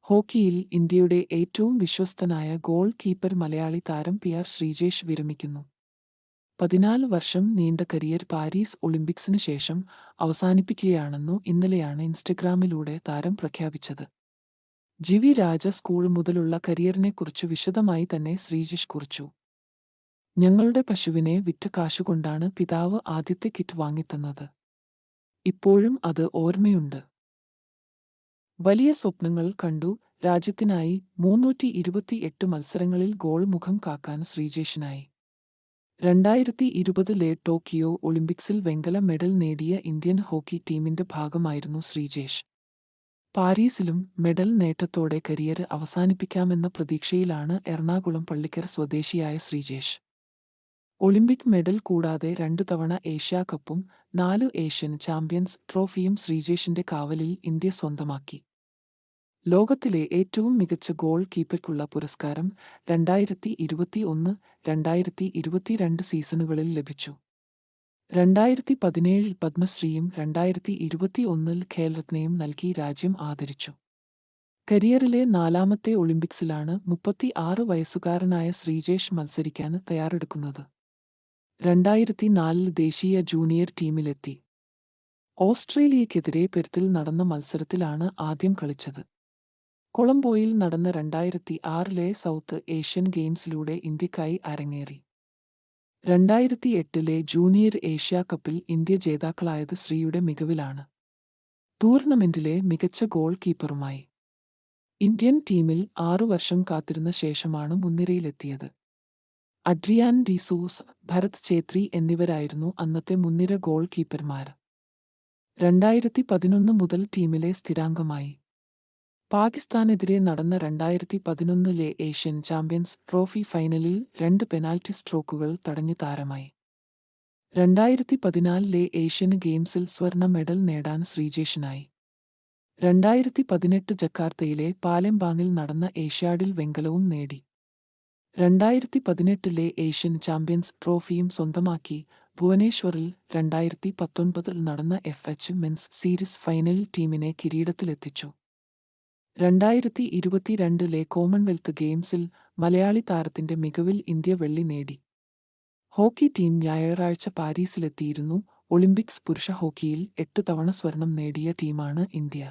ഹോക്കിയിൽ ഇന്ത്യയുടെ ഏറ്റവും വിശ്വസ്തനായ ഗോൾ കീപ്പർ മലയാളി താരം പി. ആർ. ശ്രീജേഷ് വിരമിക്കുന്നു. 14 വർഷം നീണ്ട കരിയർ പാരീസ് ഒളിമ്പിക്സിനു ശേഷം അവസാനിപ്പിക്കുകയാണെന്നു ഇന്നലെയാണ് ഇൻസ്റ്റഗ്രാമിലൂടെ താരം പ്രഖ്യാപിച്ചത്. ജി. രാജ സ്കൂൾ മുതലുള്ള കരിയറിനെക്കുറിച്ചു വിശദമായി തന്നെ ശ്രീജേഷ് കുറിച്ചു. "ഞങ്ങളുടെ പശുവിനെ വിറ്റ കാശുകൊണ്ടാണ് പിതാവ് ആദ്യത്തെ കിറ്റ് വാങ്ങിത്തന്നത്. ഇപ്പോഴും അത് ഓർമ്മയുണ്ട്. വലിയ സ്വപ്നങ്ങൾ കണ്ടു. രാജ്യത്തിനായി 328 മത്സരങ്ങളിൽ ഗോൾ മുഖം കാക്കാൻ ശ്രീജേഷിനായി. 2020 ടോക്കിയോ ഒളിമ്പിക്സിൽ വെങ്കല മെഡൽ നേടിയ ഇന്ത്യൻ ഹോക്കി ടീമിന്റെ ഭാഗമായിരുന്നു ശ്രീജേഷ്. പാരീസിലും മെഡൽ നേട്ടത്തോടെ കരിയർ അവസാനിപ്പിക്കാമെന്ന പ്രതീക്ഷയിലാണ് എറണാകുളം പള്ളിക്കര സ്വദേശിയായ ശ്രീജേഷ്. ഒളിമ്പിക് മെഡൽ കൂടാതെ 2 തവണ ഏഷ്യാകപ്പും 4 ഏഷ്യൻ ചാമ്പ്യൻസ് ട്രോഫിയും ശ്രീജേഷിന്റെ കാവലിൽ ഇന്ത്യ സ്വന്തമാക്കി. ലോകത്തിലെ ഏറ്റവും മികച്ച ഗോൾ കീപ്പർക്കുള്ള പുരസ്കാരം 2021-2022 സീസണുകളിൽ ലഭിച്ചു. 2017 പത്മശ്രീയും 2021 ഖേൽരത്നയും നൽകി രാജ്യം ആദരിച്ചു. കരിയറിലെ 4ാമത്തെ ഒളിമ്പിക്സിലാണ് 36 വയസ്സുകാരനായ ശ്രീജേഷ് മത്സരിക്കാൻ തയ്യാറെടുക്കുന്നത്. 2004 ദേശീയ ജൂനിയർ ടീമിലെത്തി. ഓസ്ട്രേലിയക്കെതിരെ പെർത്തിൽ നടന്ന മത്സരത്തിലാണ് ആദ്യം കളിച്ചത്. കൊളംബോയിൽ നടന്ന 2006 സൗത്ത് ഏഷ്യൻ ഗെയിംസിലൂടെ ഇന്ത്യക്കായി അരങ്ങേറി. 2008 ജൂനിയർ ഏഷ്യാകപ്പിൽ ഇന്ത്യ ജേതാക്കളായത് ശ്രീയുടെ മികവിലാണ്. ടൂർണമെന്റിലെ മികച്ച ഗോൾ കീപ്പറുമായി ഇന്ത്യൻ ടീമിൽ 6 വർഷം കാത്തിരുന്ന ശേഷമാണ് മുൻനിരയിലെത്തിയത്. അഡ്രിയാൻ ഡിസൂസ, ഭരത് ഛേത്രി എന്നിവരായിരുന്നു അന്നത്തെ മുൻനിര ഗോൾ കീപ്പർമാർ. 2011 മുതൽ ടീമിലെ സ്ഥിരാംഗമായി. പാകിസ്ഥാനെതിരെ നടന്ന 2011 ഏഷ്യൻ ചാമ്പ്യൻസ് ട്രോഫി ഫൈനലിൽ 2 പെനാൽറ്റി സ്ട്രോക്കുകൾ തടഞ്ഞ് താരമായി. 2014 ഏഷ്യൻ ഗെയിംസിൽ സ്വർണ്ണ മെഡൽ നേടാൻ ശ്രീജേഷിനായി. 2018 ജക്കാർത്തയിലെ പാലെംബാങ്ങിൽ നടന്ന ഏഷ്യാഡിൽ വെങ്കലവും നേടി. 2018 ഏഷ്യൻ ചാമ്പ്യൻസ് ട്രോഫിയും സ്വന്തമാക്കി. ഭുവനേശ്വറിൽ 2019 നടന്ന FH മെൻസ് സീരീസ് ഫൈനലിൽ ടീമിനെ കിരീടത്തിലെത്തിച്ചു. 2022 കോമൺവെൽത്ത് ഗെയിംസിൽ മലയാളി താരത്തിന്റെ മികവിൽ ഇന്ത്യ വെള്ളി നേടി. ഹോക്കി ടീം ഞായറാഴ്ച പാരീസിലെത്തിയിരുന്നു. ഒളിമ്പിക്സ് പുരുഷ ഹോക്കിയിൽ 8 തവണ സ്വർണം നേടിയ ടീമാണ് ഇന്ത്യ.